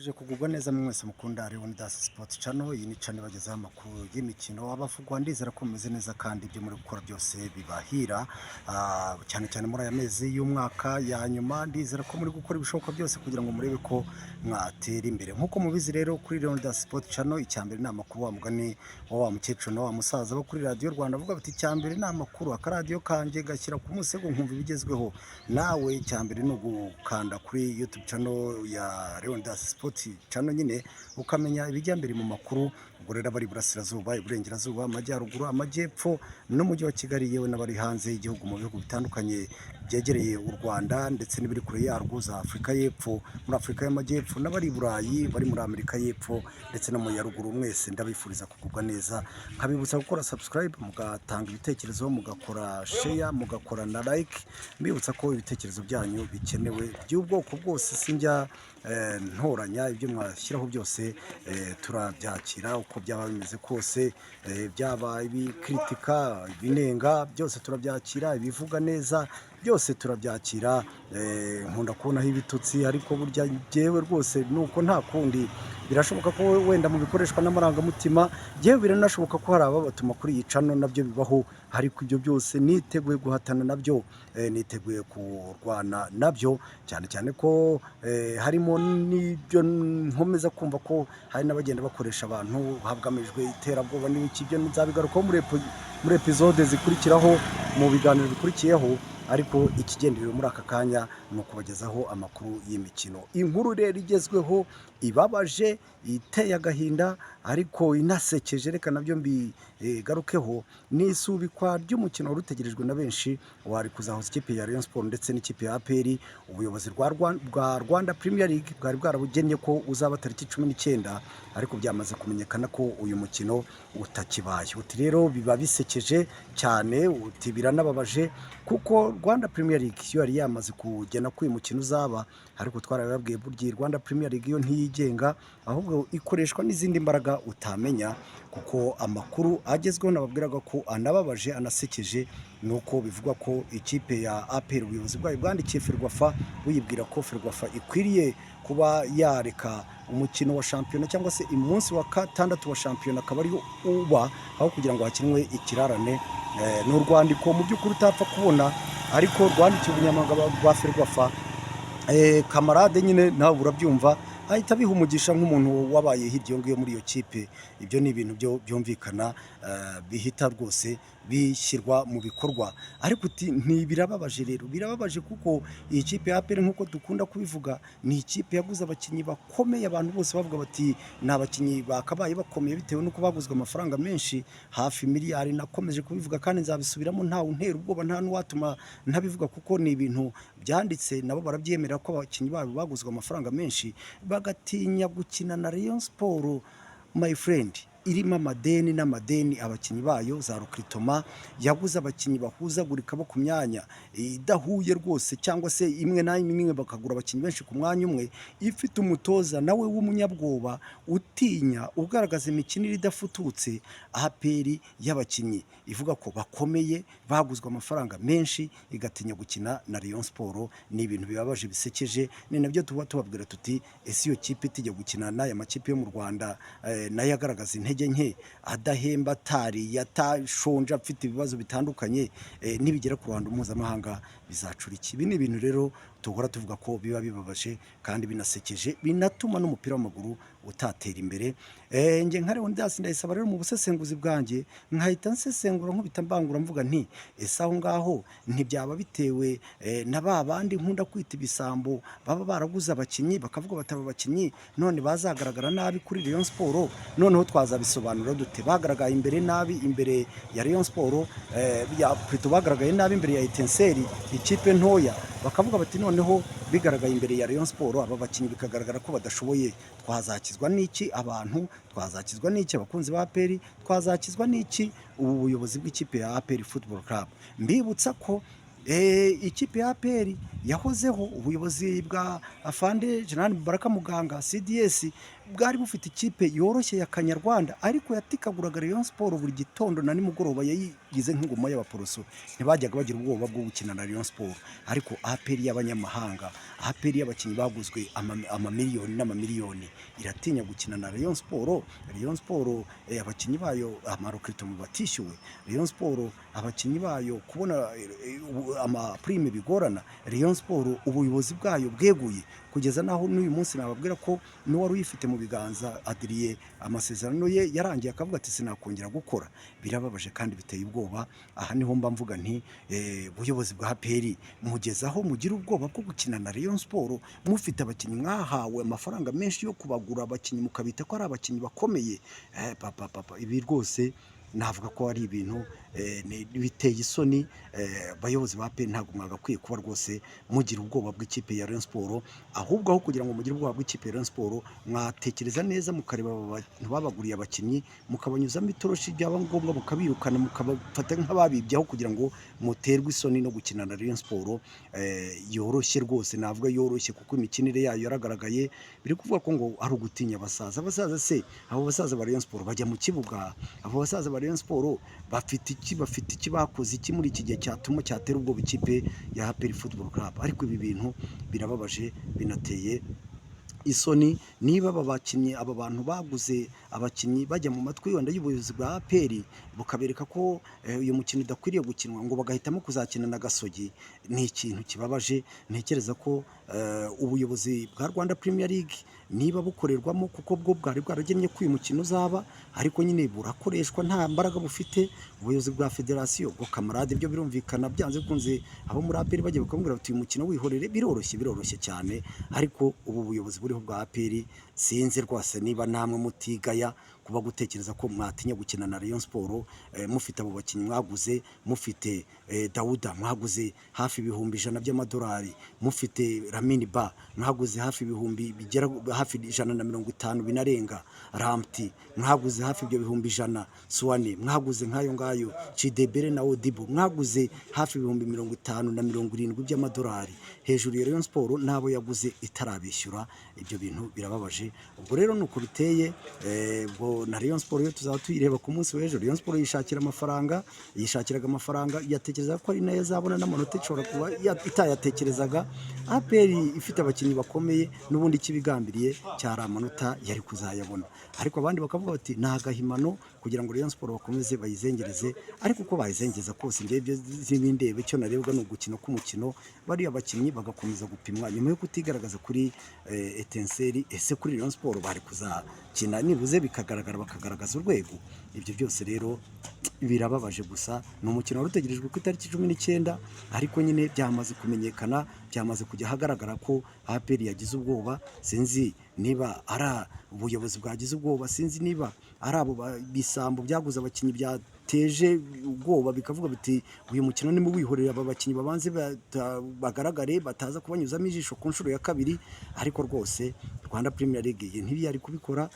tuje kugubwa neza mwese mukunda Leonidas Sport Channel. Iyi ni channel bagezaho amakuru y'imikino abavugwa, ndizera ko mumeze neza kandi ibyo muri gukora byose bibahira, cyane cyane muri aya mezi y'umwaka ya nyuma. Ndizera ko muri gukora ibishoboka byose kugira ngo murebe ko mwatera imbere. Nkuko mubizi rero kuri Leonidas Sport Channel, icyambere ni amakuru wa mugani wa mukecuru na wa musaza bo kuri Radio Rwanda avuga bati icyambere ni amakuru, akaradiyo kanje gashyira ku musego nkumva ibigezweho. Nawe icyambere ni ugukanda kuri YouTube channel ya Leonidas Sport Channel nyine ukamenya ibijya mbere mu makuru. Ubwo rero bari burasirazuba, iburengerazuba, amajyaruguru, amajyepfo n'umujyi wa Kigali, yewe n'abari hanze y'igihugu mu bihugu bitandukanye byegereye u Rwanda ndetse n'ibiri kure yarwo za Afurika y'Epfo, muri Afurika y'Amajyepfo, n'abari Burayi, bari muri Amerika y'Epfo ndetse no mu yaruguru. Mwese ndabifuriza kugubwa neza, nkabibutsa gukora subscribe, mugatanga ibitekerezo, mugakora share, mugakora na like. Mbibutsa ko ibitekerezo byanyu bikenewe by'ubwoko bwose, sinjya ntoranya ibyo mwashyiraho byose, turabyakira uko byaba bimeze kose, byaba ibikritika, ibinenga, byose turabyakira, ibivuga neza byose turabyakira. Nkunda kubonaho ibitutsi, ariko burya jyewe rwose nuko nta kundi. Birashoboka ko wenda mu bikoreshwa n'amarangamutima, jyewe biranashoboka ko hari ababatuma kuri iyi channel, nabyo bibaho, ariko ibyo byose niteguye guhatana nabyo, niteguye kurwana nabyo, cyane cyane ko harimo n'ibyo nkomeza kumva ko hari n'abagenda bakoresha abantu hagamijwe iterabwoba n'ibiki. Byo nzabigarukaho muri episode zikurikiraho, mu biganiro bikurikiyeho, ariko ikigenderewe muri aka kanya ni ukubagezaho amakuru y'imikino. Inkuru rero igezweho, ibabaje, iteye agahinda, ariko inasekeje, reka nabyo mbigarukeho, ni isubikwa ry'umukino wari utegerejwe na benshi, wari kuzahuza ikipe ya Rayon Sport ndetse n'ikipe ya APR. Ubuyobozi bwa Rwanda Premier League bwari bwarabugennye ko uzaba tariki 19, ariko byamaze kumenyekana ko uyu mukino utakibaye. Uti rero biba bisekeje cyane, uti biranababaje, kuko Rwanda Premier League yo yari yamaze kugena ko uyu mukino uzaba, ariko twarababwiye burya Rwanda Premier League yo ntiyigenga, ahubwo ikoreshwa n'izindi mbaraga utamenya. Kuko amakuru agezweho nababwiraga ko anababaje, anasekeje, nuko bivugwa ko ikipe ya APR ubuyobozi bwayo bwandikiye Ferwafa buyibwira ko Ferwafa ikwiriye kuba yareka umukino wa shampiyona, cyangwa se umunsi wa gatandatu wa shampiyona akaba ariho uba, aho kugira ngo hakinwe ikirarane. Ni urwandiko mu by'ukuri utapfa kubona, ariko rwandikiye ubunyamabanga bwa Ferwafa, kamarade nyine nawe urabyumva, ahita biha umugisha nk'umuntu wabaye hirya iyo ngiyo muri iyo kipe. Ibyo ni ibintu byo byumvikana, bihita rwose bishyirwa mu bikorwa. Ariko uti ntibirababaje rero, birababaje kuko iyi kipe ya APR nk'uko dukunda kubivuga, ni ikipe yaguze abakinnyi bakomeye, abantu bose bavuga bati ni abakinnyi bakabaye bakomeye bitewe n'uko baguzwe amafaranga menshi, hafi miliyari. Nakomeje kubivuga kandi nzabisubiramo, ntawe untera ubwoba, nta n'uwatuma ntabivuga, kuko ni ibintu byanditse, nabo barabyemera ko abakinnyi babo baguzwe amafaranga menshi, bagatinya gukina na Rayon Sport, my friend, irimo amadeni n'amadeni. Abakinnyi bayo za Rukritoma yaguze abakinnyi bahuzagurika bo ku myanya idahuye rwose, cyangwa se imwe na imwe bakagura abakinnyi benshi ku mwanya umwe, ifite umutoza nawe w'umunyabwoba, utinya, ugaragaza imikinire idafututse. APR y'abakinnyi ivuga ko bakomeye, baguzwe amafaranga menshi, igatinya gukina na Rayon Sport. Ni ibintu bibabaje, bisekeje. Ni nabyo tuba tubabwira tuti ese iyo kipe tijya gukina n'aya makipe yo mu Rwanda, nayo agaragaza intege nke, adahemba, atari yatashonje, afite ibibazo bitandukanye, nibigera ku ruhando mpuzamahanga bizacura iki? Ibi ni ibintu rero tuhora tuvuga ko biba bibabaje kandi binasekeje, binatuma n'umupira w'amaguru utatera imbere. Nge nka Leonidas ndayisaba rero mu busesenguzi bwanjye, nkahita nsesengura nkubita mbangura mvuga nti ese aho ngaho ntibyaba bitewe na ba bandi nkunda kwita ibisambo, baba baraguze abakinnyi bakavuga bataba abakinnyi none bazagaragara nabi kuri Rayon Sport, noneho twazabisobanura dute? Bagaragaye imbere nabi imbere ya Rayon Sport, bagaragaye nabi imbere ya Etincelle, ikipe ntoya, bakavuga bati noneho bigaragaye imbere ya Rayon Sport, aba bakinnyi bikagaragara ko badashoboye. Twazakizwa n'iki abantu? Twazakizwa n'iki abakunzi ba APR? Twazakizwa n'iki ubu buyobozi bw'ikipe ya APR Football Club? Mbibutsa ko ikipe ya APR yahozeho ubuyobozi bwa Afande General Mubaraka Muganga CDS bwari bufite ikipe yoroshye ya Kanyarwanda, ariko yatikaguraga Rayon Sport buri gitondo na nimugoroba, yayigize nk'ingoma y'abaporoso, ntibajyaga bagira ubwoba bwo gukina na Rayon Sport. Ariko APR y'abanyamahanga, APR y'abakinnyi baguzwe amamiliyoni n'amamiliyoni, iratinya gukina na Rayon Sport. Rayon Sport abakinnyi bayo amarokirito mu batishyuwe, Rayon Sport abakinnyi bayo kubona amaprime bigorana, Rayon Sport ubuyobozi bwayo bweguye, kugeza naho n'uyu munsi nababwira ko n'uwari uyifite mu biganza Adrien amasezerano ye yarangiye, akavuga ati sinakongera gukora. Birababaje kandi biteye ubwoba. Aha niho mba mvuga nti ubuyobozi bwa APR mugezaho mugira ubwoba bwo gukina na Rayon Sport, mufite abakinnyi mwahawe amafaranga menshi yo kubagura abakinnyi, mukabita ko ari abakinnyi bakomeye. Ibi rwose navuga ko ari ibintu biteye isoni. Abayobozi ba APR ntabwo mwagakwiye kuba rwose mugira ubwoba bw'ikipe ya Rayon Sport, ahubwo aho kugira ngo mugire ubwoba bw'ikipe ya Rayon Sport, mwatekereza neza mukareba abantu babaguriye abakinnyi, mukabanyuzamo itoroshi, byaba ngombwa mukabirukana, mukabafata nk'ababibye, aho kugira ngo muterwe isoni no gukina na Rayon Sport yoroshye rwose. Navuga yoroshye kuko imikinire yayo yaragaragaye. Biri kuvuga ko ngo ari ugutinya abasaza. Abasaza se, abo basaza ba Rayon Sport bajya mu kibuga? Abo basaza ba Rayon Sport bafite iki bakoze iki muri iki gihe cyatuma cyatera ubwoba ikipe ya APR Football Club? Ariko ibi bintu birababaje, binateye isoni. Niba aba bantu baguze abakinnyi bajya mu matwi wenda y'ubuyobozi bwa APR, bukabereka ko uyu mukino udakwiriye gukinwa, ngo bagahitamo kuzakina na Gasogi, ni ikintu kibabaje. Ntekereza ko ubuyobozi bwa Rwanda Premier League niba bukorerwamo, kuko bwo bwari bwaragennye ko uyu mukino uzaba, ariko nyine burakoreshwa nta mbaraga bufite. Ubuyobozi bwa federasiyo bwo kamarade byo birumvikana, byanze bikunze abo muri APR bajya bakamubwira bati uyu mukino wihorere, biroroshye cyane. Ariko ubu buyobozi buriho bwa APR sinzi rwose niba namwe mutigaya kuba gutekereza ko mwatinya gukina na Rayon Sport, mufite abo bakinnyi mwaguze, mufite Dauda mwaguze hafi ibihumbi 100 by'amadolari, mufite Lamine Ba mwaguze hafi ibihumbi bigera hafi 150 binarenga, Ramti mwaguze hafi ibyo bihumbi 100, Suwane mwaguze nkayo ngayo, Chidebere na Odibo mwaguze hafi ibihumbi 50 na 70 by'amadolari. Hejuru ya Rayon Sport nabo yaguze itarabishyura. Ibyo bintu birababaje. Ubwo rero nuko biteye. Na Rayon Sport yo tuzaba tuyireba ku munsi w'ejo. Rayon Sport yishakira amafaranga, yishakiraga amafaranga, yatekereza ko ari nayo azabona n'amanota ishobora kuba itayatekerezaga. APR ifite abakinnyi bakomeye, n'ubundi kibigambiriye cyari amanota yari kuzayabona. Ariko abandi bakavuga bati nagahimano kugira ngo Rayon Sport bakomeze bayizengereze. Ariko uko bayizengeza kose ngebyo zibindebe, cyo narebwa no gukina k'umukino, bari abakinnyi bagakomeza gupimwa nyuma yo kutigaragaza kuri Etincelle. Ese kuri Rayon Sport bari kuzakina nibuze bakagaragaza urwego? Ibyo byose rero birababaje. Gusa ni umukino wari utegerejwe ku itariki 19, ariko nyine byamaze kumenyekana, byamaze kujya hagaragara ko APR yagize ubwoba. Sinzi niba ari ubuyobozi bwagize ubwoba, sinzi niba ari abo bisambo byaguze abakinnyi byateje ubwoba, bikavuga biti uyu mukino ni mu wihorera, aba bakinnyi babanze bagaragare, bataza kubanyuzamo ijisho ku nshuro ya kabiri. Ariko rwose Rwanda Premier League ntibiyari kubikora.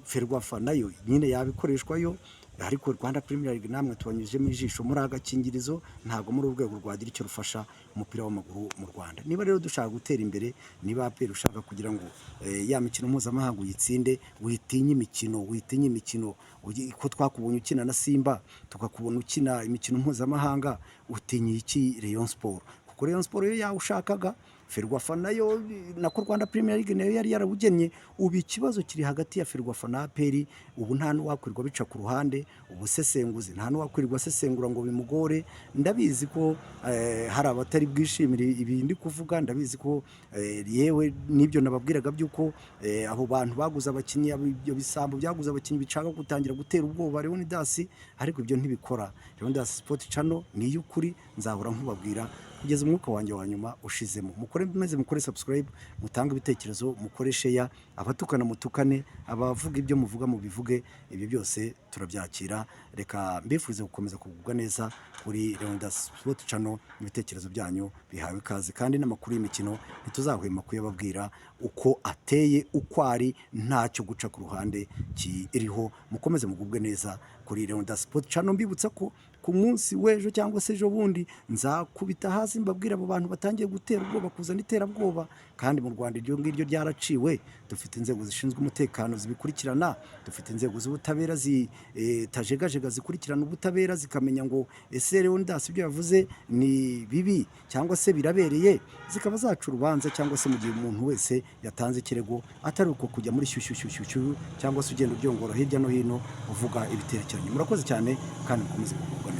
Ferwafa nayo nyine yabikoreshwayo, ariko Rwanda Premier League namwe tubanyujemo ijisho muri agakingirizo, ntabwo muri urwego rwagira icyo rufasha umupira w'amaguru mu Rwanda. Niba rero dushaka gutera imbere, niba APR ushaka kugira ngo ya mikino mpuzamahanga uyitsinde, witinye imikino ko twakubonye ukina na Simba, tukakubona ukina imikino mpuzamahanga, utinye iki Rayon Sport? Kuko Rayon Sport yo yawushakaga, Ferwafa nayo nako Rwanda Premier League nayo yari yarabugennye. Ubu ikibazo kiri hagati ya Ferwafa na APR. Ubu nta n'uwakwirirwa bica ku ruhande, ubusesenguzi nta n'uwakwirirwa asesengura ngo bimugore. Ndabizi ko hari abatari bwishimire ibi ndi kuvuga, ndabizi ko yewe n'ibyo nababwiraga by'uko abo bantu baguze abakinnyi, ibyo bisambo byaguze abakinnyi bicaka gutangira gutera ubwoba Leonidas. Ariko ibyo ntibikora. Leonidas Sport Channel ni y'ukuri, nzahora nkubabwira kugeza umwuka wanjye wa nyuma ushizemo. Mukore subscribe, mutange ibitekerezo, mukore share, abatukana mutukane, abavuga ibyo muvuga mu bivuge. Ibyo byose turabyakira. Reka mbifuze gukomeza kugubwa neza kuri Leonidas Sport Channel. Ibitekerezo byanyu bihawe ikaze, kandi n'amakuru y'imikino ntituzahwema kuyababwira uko ateye, uko ari, ntacyo guca ku ruhande kiriho. Mukomeze mugubwe neza kuri Leonidas Sport Channel. Mbibutsa ko ku munsi w'ejo cyangwa se ejo bundi nzakubita hasi mbabwira abo bantu batangiye gutera ubwoba, kuzana iterabwoba. Kandi mu Rwanda iryo ngiryo ryaraciwe. Dufite inzego zishinzwe umutekano zibikurikirana, dufite inzego z'ubutabera zitajegajega zikurikirana ubutabera zikamenya ngo ese Leonidas ibyo yavuze ni bibi cyangwa se birabereye, zikaba zaca urubanza. Cyangwa se mu gihe umuntu wese yatanze ikirego atari uko kujya muri shyushyushyushyu cyangwa se ugenda ubyongora hirya no hino uvuga ibiterekeranye. Murakoze cyane kandi mukomeze kugubwa neza.